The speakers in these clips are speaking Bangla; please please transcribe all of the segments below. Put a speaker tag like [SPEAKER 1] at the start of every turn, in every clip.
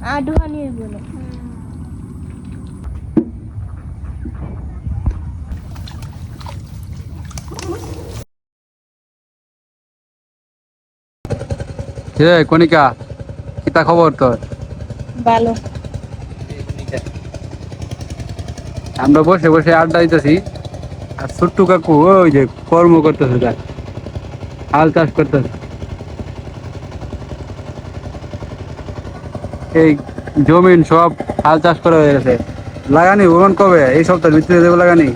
[SPEAKER 1] আডুহানি হইব না
[SPEAKER 2] কণিকা কিতা খবর তোর?
[SPEAKER 1] ভালো
[SPEAKER 2] আমরা বসে বসে আড্ডা দিতেছি আর ছোট্ট কাকু ওই যে কর্ম করতেছে, দেখ হাল চাষ করতেছে। এই জমিন সব হাল চাষ করা হয়ে গেছে। লাগানি ওরকম কবে? এই সপ্তাহের ভিতরে দেবো লাগানি।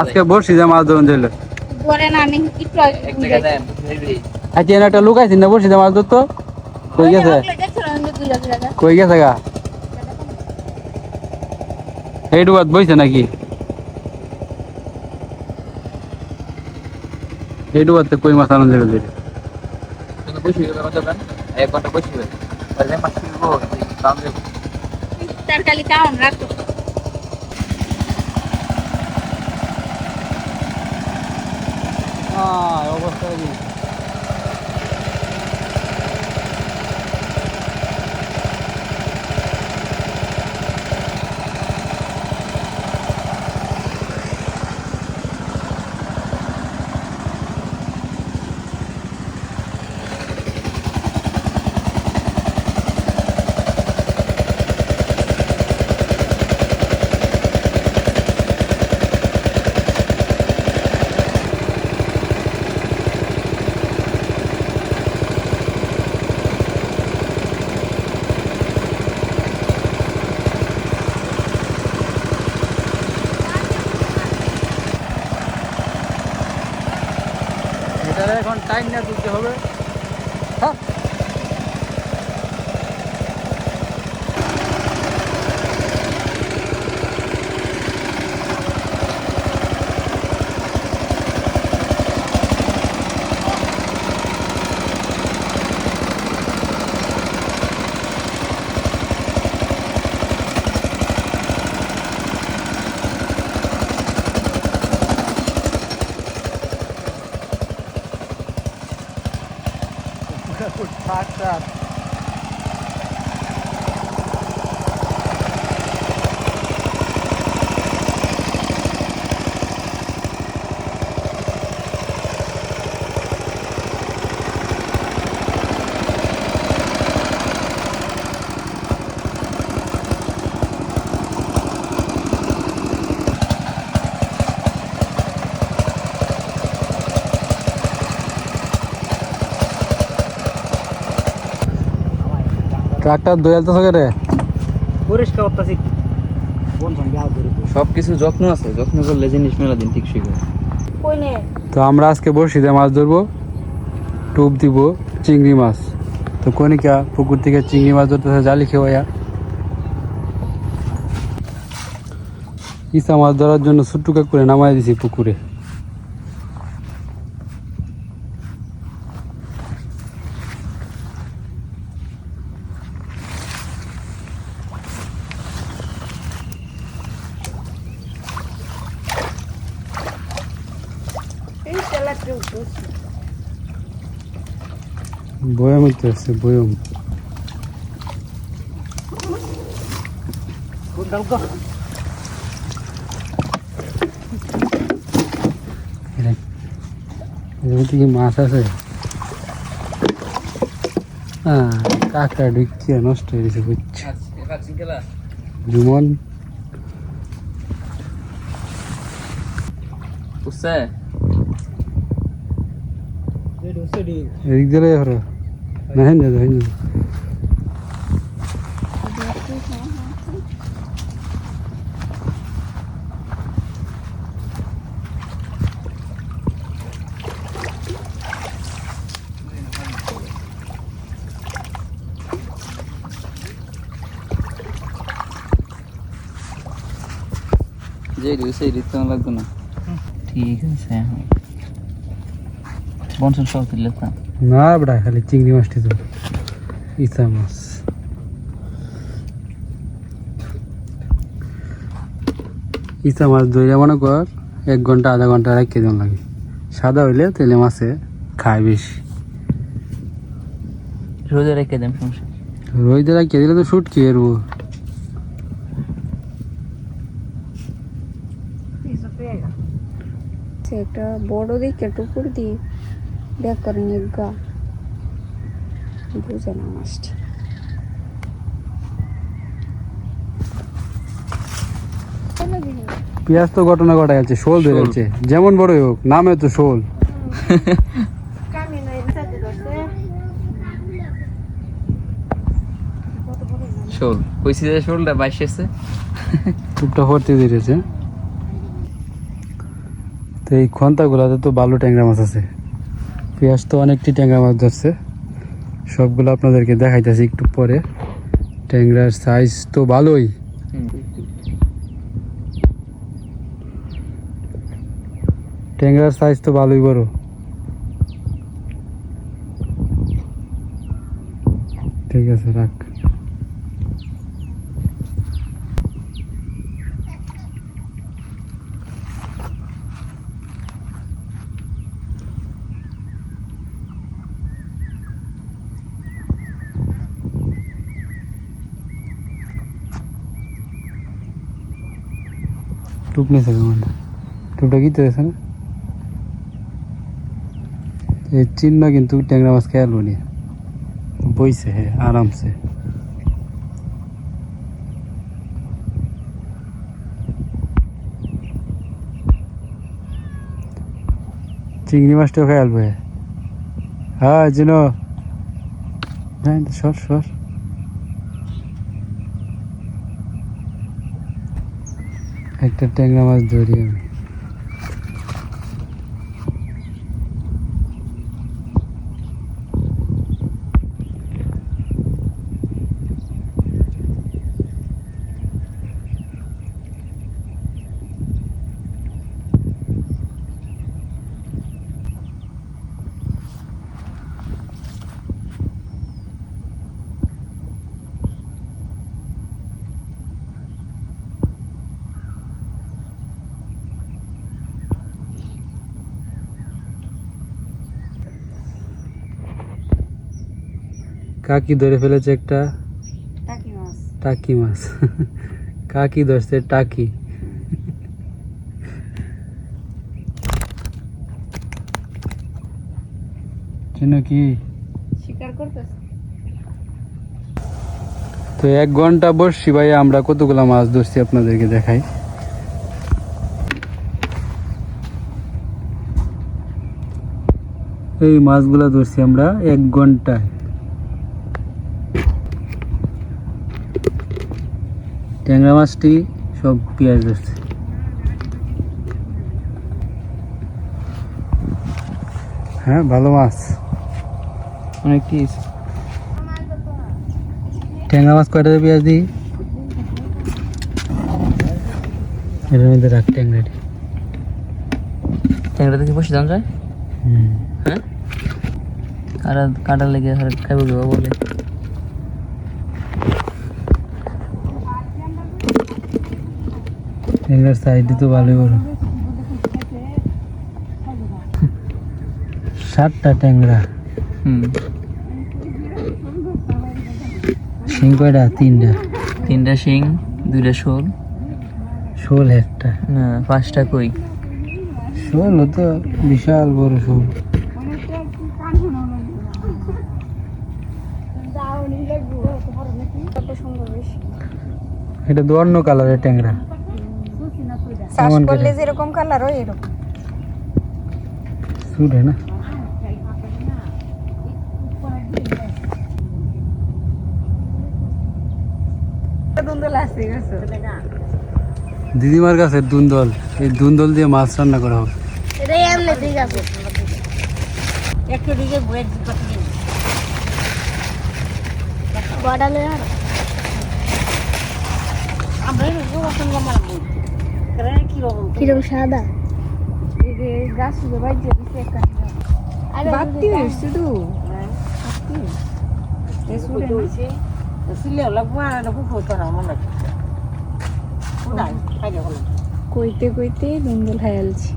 [SPEAKER 2] আজকে বসি যে মাছ ধরুন দিল আজকে একটা লোক আইসি না বসি যে মাছ ধরতো। কই গেছে? কই গেছে গা? এই ডুবাত বইছে নাকি? এই ডুবাতে কই মাছ আনন্দ দেবে?
[SPEAKER 1] তরকারি কেমন রাখো
[SPEAKER 2] অবস্থা এখন টাইম নিয়ে তুলতে হবে। হ্যাঁ ট্রাক্টর দোয়ালতেছ কে রে?
[SPEAKER 3] পরিষ্কার করতেছি।
[SPEAKER 4] সবকিছু যত্ন আছে, যত্ন করলে জিনিস মেলা দিন ঠিক শিখবে।
[SPEAKER 2] তো আমরা আজকে বড়শিতে মাছ ধরবো, টোপ দিব চিংড়ি মাছ। তো কণিকা পুকুর থেকে চিংড়ি মাছ ধরতেছে জালি খেওয়া। ইসা মাছ ধরার জন্য ছোট্ট করে নামাই দিছি পুকুরে। বয়াম হইতে আছে বয়াম। কি মাছ আছে? কাঁকড়া ঢুকিয়ে নষ্ট হয়ে গেছে বুঝছি। জুমন
[SPEAKER 4] বুঝছে
[SPEAKER 2] এদিক দিলে হলো না। হেন যাবে হেন যাবে।
[SPEAKER 4] যে সেই দিতে লাগবে না। ঠিক আছে বনসন সব তুললে
[SPEAKER 2] না বড়া খালি চিংড়ি মাছটি তো ইসা মাছ। ইসা মাছ ধরে মনে কর 1 ঘন্টা আধা ঘন্টা রাখিয়ে দেওয়া লাগে। সাদা হইলে তেলে মাছে খায় বেশি।
[SPEAKER 4] রোজে রেখে দেন সমস্যা।
[SPEAKER 2] রোদে রাখিয়ে দিলে তো শুটকি এরবো।
[SPEAKER 1] একটা বড় দিকে টুকুর দিয়ে দেখ করে নিগা বুঝে না মাছটি।
[SPEAKER 2] পেঁয়াজ তো ঘটনা ঘটাই আছে, শোল ধরে আছে, যেমন বড়ই হোক নামে তো শোল।
[SPEAKER 4] শোল কইছি যে শোলটা বাইশ এসে
[SPEAKER 2] টুকটা ভর্তি দিয়েছে। তো এই খন্তাগুলাতে তো ভালো ট্যাংরা মাছ আছে। পেঁয়াজ তো অনেকটি ট্যাংরা মাছ ধরছে, সবগুলো আপনাদেরকে দেখাইতেছি একটু পরে। ট্যাংরার সাইজ তো ভালোই, ট্যাংরার সাইজ তো ভালোই বড়। ঠিক আছে রাখ। টুপ নিয়েছে কেমন, টুপটা গিতে দিয়েছে না? এই চিহ্ন কিন্তু ট্যাংরা মাছ খেয়াল নি বইছে, হ্যাঁ আরামসে। চিংড়ি মাছটাও খেয়াল বই। হ্যাঁ জিনো সর সর। একটা ট্যাংরা মাছ ধরি আমি। কাকি ধরে ফেলেছে একটা টাকি মাছ। কাকি ধরছে টাকি। কি
[SPEAKER 1] শিকার করতেছে।
[SPEAKER 2] তো 1 ঘন্টা বসছি ভাই, আমরা কতগুলা মাছ ধরছি আপনাদেরকে দেখাই। এই মাছগুলা ধরছি আমরা 1 ঘন্টায়। ট্যাংরা মাছটি সব পেঁয়াজ ধরছে। হ্যাঁ ভালো মাছ,
[SPEAKER 4] অনেক কি
[SPEAKER 2] ট্যাংরা মাছ কয়টা পেঁয়াজ দিই এর মধ্যে রাখ ট্যাংরাটি।
[SPEAKER 4] ট্যাংরাতে কি বসে দাম যায়? হ্যাঁ কাটা লেগে খাইব কি বলে।
[SPEAKER 2] ট্যাংরার সাইডে তো ভালোই বড়। 7টা ট্যাংরা। শিং কয়টা? 3টা।
[SPEAKER 4] 3টা শিং, 2টা শোল।
[SPEAKER 2] শোল একটা
[SPEAKER 4] না 5টা কই।
[SPEAKER 2] শোল তো বিশাল বড় শোল। এটা তো অন্য কালারের ট্যাংরা।
[SPEAKER 1] চাষ করলে যেরকম কালার হয় এরকম
[SPEAKER 2] সুরে না। দিদিমার কাছে দুন্দল, এই দুন্দল দিয়ে মাছ রান্না করা হবে।
[SPEAKER 1] কিরকম সাদা গাছ বাতি হয়েছে তো কইতে কইতে দুন্দল খাইলছি।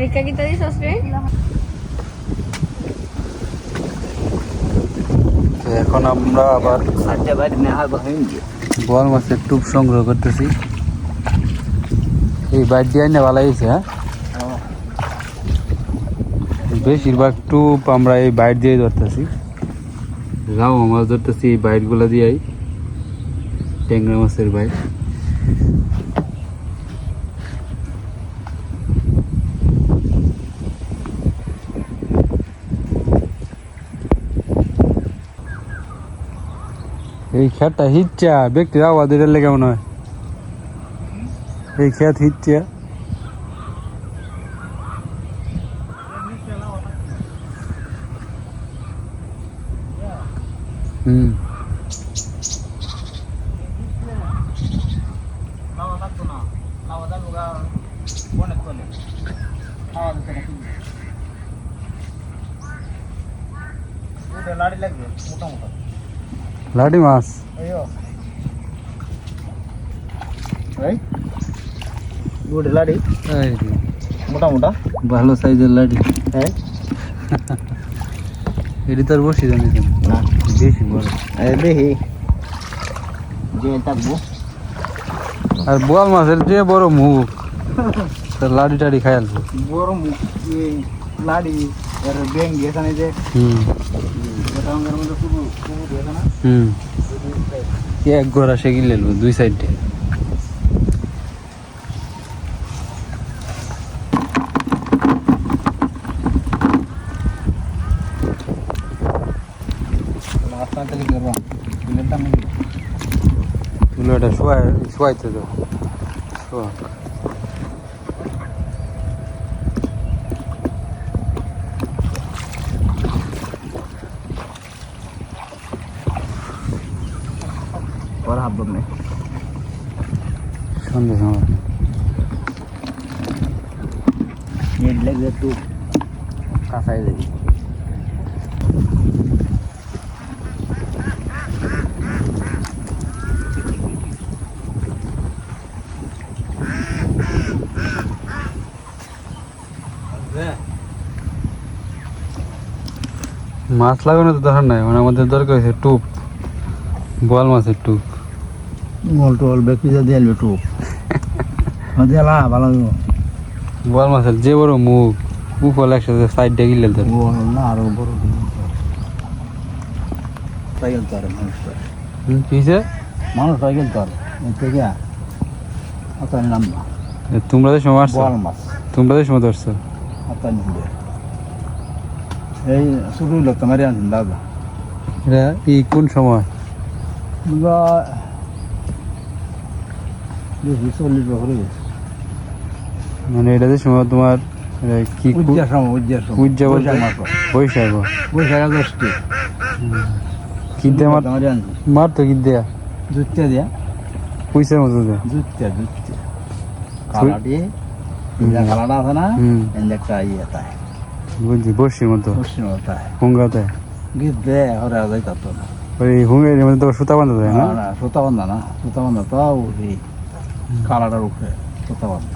[SPEAKER 1] পরীক্ষা কি দিস রে?
[SPEAKER 2] তো এখন আমরা আবার
[SPEAKER 3] সাতটা বাইরে নেওয়া হয়নি
[SPEAKER 2] বোয়াল মাছের টুপ সংগ্রহ করতেছি। এই বাইট দিয়ে না ভালো হয়েছে। হ্যাঁ, বেশিরভাগ টুপ আমরা এই বাইট দিয়ে ধরতেছি। রাও মাছ ধরতেছি এই বাইটগুলো দিয়েই, ট্যাংরা মাছের বাইট। এই খেতটা হিচ্ছা ব্যক্তির আওয়াজ এটার লেগে মনে হয় এই খেত হিচ্ছা। হুম,
[SPEAKER 3] লাড়ি লাগবে মোটা মোটা
[SPEAKER 2] লাঠি মাছ।
[SPEAKER 3] গুড় লাড়ি
[SPEAKER 2] এই রে,
[SPEAKER 3] মোটা মোটা
[SPEAKER 2] ভালো সাইজের লাঠি।
[SPEAKER 3] হ্যাঁ
[SPEAKER 2] এটি তোর বসি জানি
[SPEAKER 3] না
[SPEAKER 2] বেশি বড়।
[SPEAKER 3] দেখি যে থাকবো
[SPEAKER 2] আর বোয়াল মাছের যে বড় মুখ, তার লাঠি টাড়ি খাই আসবো।
[SPEAKER 3] বড় লাড়ি এর ব্যাং এখানে যে
[SPEAKER 2] হুম
[SPEAKER 3] গোটাঙ্গের মধ্যে পুরো দেখে না
[SPEAKER 2] হুম, এক ঘোড়া সে গিলে দুই সাইডে।
[SPEAKER 3] রাস্তা থেকে করবো বিলেটটা আমি
[SPEAKER 2] তুলো এটা শোয়াইতে তো শোয়া।
[SPEAKER 3] और हाथ में
[SPEAKER 2] সন্ধ্যে সময়
[SPEAKER 3] ये लग गया तू कासा है देखी
[SPEAKER 2] মাছ লাগানো তো দরকার নাই, মানে আমাদের দরকার হয়েছে টুপ, বোয়াল মাছের টুপ।
[SPEAKER 3] मोल टोल बेकी जा दिया ले तू मजा ला ভালো
[SPEAKER 2] বোয়াল মাছের যে বড় মুখ, উপল একসাথে সাইডে গিলে তো
[SPEAKER 3] वो ना আর বড় সাইকেল তার
[SPEAKER 2] কিসে
[SPEAKER 3] মানুষ সাইকেল তার এতে কি আতার নাম না
[SPEAKER 2] তোমরা যে সময় আসছো,
[SPEAKER 3] বল মাছ
[SPEAKER 2] তোমরা যে সময় ধরছো।
[SPEAKER 3] আতার নাম এই শুরু লোক তোমার আনছেন দাদা
[SPEAKER 2] এটা এই কোন সময়?
[SPEAKER 3] বুঝা বেশি 40 বছর হয়ে গেছে
[SPEAKER 2] মানে এটা যে সময় তোমার কি
[SPEAKER 3] উজ্জার সময়
[SPEAKER 2] উজ্জা বলতে বৈশাখ।
[SPEAKER 3] বৈশাখ আগস্টে
[SPEAKER 2] কি দিয়ে মার
[SPEAKER 3] তোমার আনছেন
[SPEAKER 2] মার তো কি দেয়া
[SPEAKER 3] জুত্তা দিয়া
[SPEAKER 2] পয়সার মতো দেয়া।
[SPEAKER 3] জুত্তা কালা দিয়ে ইন্দা কালাটা আছে না
[SPEAKER 2] হুম
[SPEAKER 3] ইন্দা একটা ইয়ে তাই
[SPEAKER 2] বুঝছি, বর্ষির মতো
[SPEAKER 3] পশ্চিম তাই
[SPEAKER 2] হুঙ্গাতে
[SPEAKER 3] গীত দে ওরা যাই তত না
[SPEAKER 2] ওই হুঙ্গের মধ্যে তো সুতা বাঁধা যায় না?
[SPEAKER 3] না সুতা বান্ধা না সুতা বান্ধা তাও এই কালাটার উপরে সুতা বান্ধা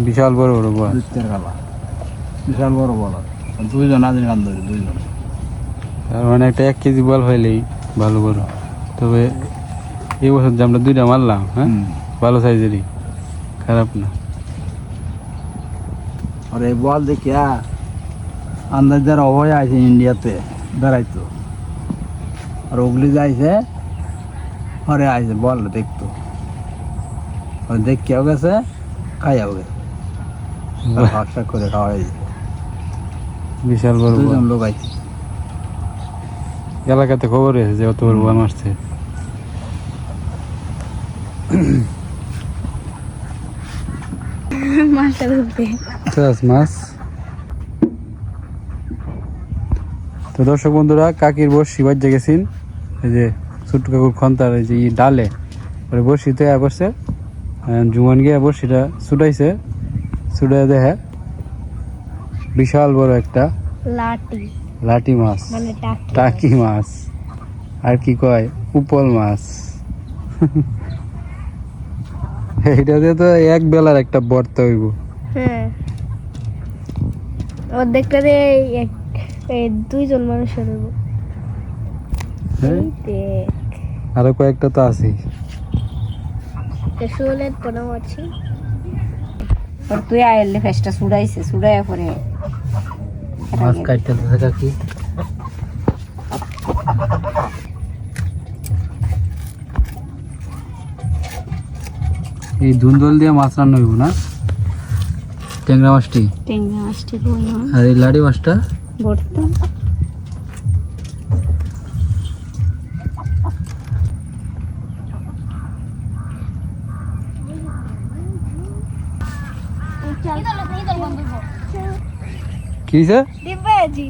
[SPEAKER 2] বিশাল বড় বড় বোয়াল।
[SPEAKER 3] জুত্তের কালা বিশাল বড় বড় দুইজন আদিন কান ধরে দুইজন
[SPEAKER 2] আর মানে একটা 1 কেজি বোয়াল হইলেই ভালো বড়। তবে এই বছর যে আমরা 2টা মারলাম, হ্যাঁ ভালো সাইজেরই, খারাপ না।
[SPEAKER 3] আর এই বল দেখিয়া আন্দাজের অভয় আছে ইন্ডিয়াতে বেড়াইতো আর ওগুলি যাইছে হরে আইছে বল দেখতো আর দেখিয়াও গেছে খাইয়াও গেছে ভাগশাক করে খাওয়া হয়েছে
[SPEAKER 2] বিশাল বড় বোয়াল।
[SPEAKER 3] দুজন লোক আইছে
[SPEAKER 2] এলাকাতে খবর হয়েছে যে অত বড় বোয়াল মারছে।
[SPEAKER 1] মাছটা ধরতে
[SPEAKER 2] মাছ। তো দর্শক বন্ধুরা, কাকির বর্ষি বাজ্যে গেছেন, এই যে ছোট্ট কাকুর খন্তার এই যে ডালে পরে বর্ষি তৈরি করছে। জুমান গিয়ে বর্ষিটা ছুটাইছে, ছুটাই দেখে বিশাল বড় একটা
[SPEAKER 1] লাটি
[SPEAKER 2] লাটি মাছ,
[SPEAKER 1] মানে
[SPEAKER 2] টাকি মাছ, আর কি কয় উপল মাছ। এইটা দিয়ে তো এক বেলার একটা বর্তা হইব।
[SPEAKER 1] হ্যাঁ অর্ধেকটা দিয়ে এই 2 জন মানুষের হইব।
[SPEAKER 2] হ্যাঁ
[SPEAKER 1] এই দেখ
[SPEAKER 2] আরো কয়েকটা তো আছেই।
[SPEAKER 1] শুলের পনাও আছে।
[SPEAKER 5] আর তুই আইলে ফেসটা সুড়াইছে সুড়াইয়া পরে
[SPEAKER 4] মাছ কাটতে থাকা কি
[SPEAKER 2] এই ধুন্দল দিয়ে মাছ রান্না হইব না, ট্যাংরা মাছটি।
[SPEAKER 1] টেঙ্গা মাছটি বই
[SPEAKER 2] আর এই লাড়ি মাছটা
[SPEAKER 1] ভর্তা।
[SPEAKER 2] কি হইছে?
[SPEAKER 1] দিবাজি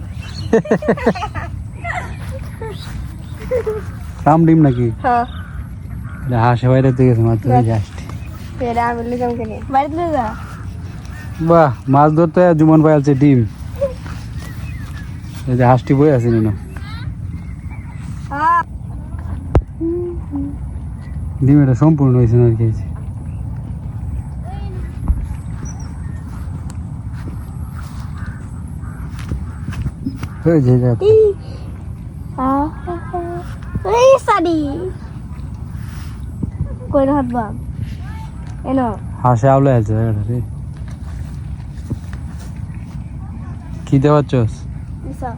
[SPEAKER 2] রাম ডিম নাকি?
[SPEAKER 1] হ্যাঁ
[SPEAKER 2] এটা হাঁসে বাইরে থেকে গেছে মাত্র জাস্ট।
[SPEAKER 1] ফের আমি লিগাম কেনে বাড়িতে যা।
[SPEAKER 2] বাহ, মাছ ধরতে জুমন ভাই আছে ডিম। এই যে হাঁসটি বই আছে নিন, ডিম এটা সম্পূর্ণ হয়েছে না আর কি। এই যে এটা
[SPEAKER 1] এই সাদি কই হাত বা এনো
[SPEAKER 2] হাঁসে আউলে আছে এটা রে। কি দেওয়াচ্ছস?
[SPEAKER 1] ইসা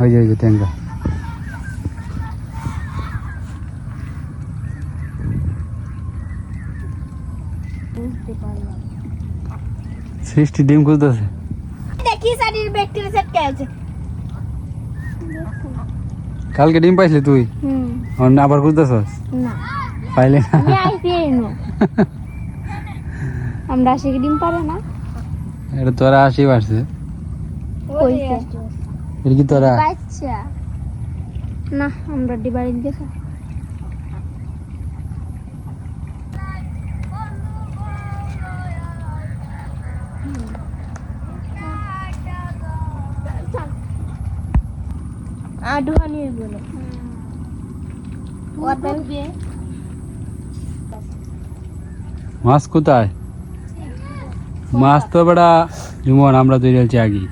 [SPEAKER 2] ওই যে ট্যাংরা।
[SPEAKER 1] বুঝতে পারলাম।
[SPEAKER 2] সৃষ্টি ডিম খুঁজতেছে।
[SPEAKER 1] দেখি সাদির ব্যাকটেরিয়া সেট কে আছে।
[SPEAKER 2] কালকে ডিম পাইছিলি তুই, আবার খুঁজতেছস?
[SPEAKER 1] না
[SPEAKER 2] পাইলে না?
[SPEAKER 1] আমি আইছি এনো আমরা আসি ডিম পারে না
[SPEAKER 2] এটা তোরা আসি পারছে,
[SPEAKER 1] কইছে
[SPEAKER 2] এটা কি তোরা?
[SPEAKER 1] বাচ্চা না আমরা ডিবাড়ি দেখা আডুহানি বলো ওয়াটার বে
[SPEAKER 2] মাছ কোথায়? মাছ তো বেড়া জুমন আমরা তৈরি হচ্ছে আগে,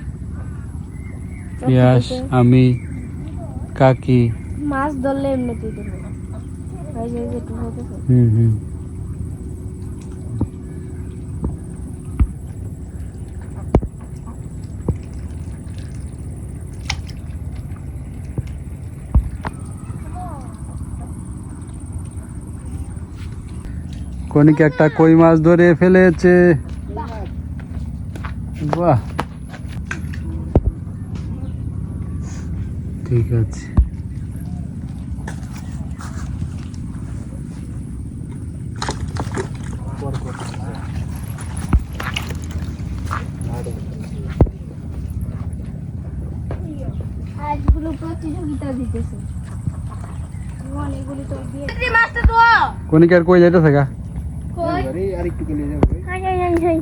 [SPEAKER 2] পিয়াস আমি কাকি।
[SPEAKER 1] মাছ ধরলে এমনিতেই দেবো ওই যে একটু হতেছে
[SPEAKER 2] হুম কনিকে একটা কই মাছ ধরে ফেলেছে। বাহ, ঠিক আছে।
[SPEAKER 1] আজগুলো প্রতিযোগিতা দিতেছে অনেকগুলো তো দিয়ে মাছটা তো
[SPEAKER 2] কনিকে আর কই যাইতেছে গা?
[SPEAKER 1] কই
[SPEAKER 3] আর একটু গেলে যাবে।
[SPEAKER 1] হাই হাই হাই হাই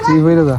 [SPEAKER 2] তুই হয়ে যা।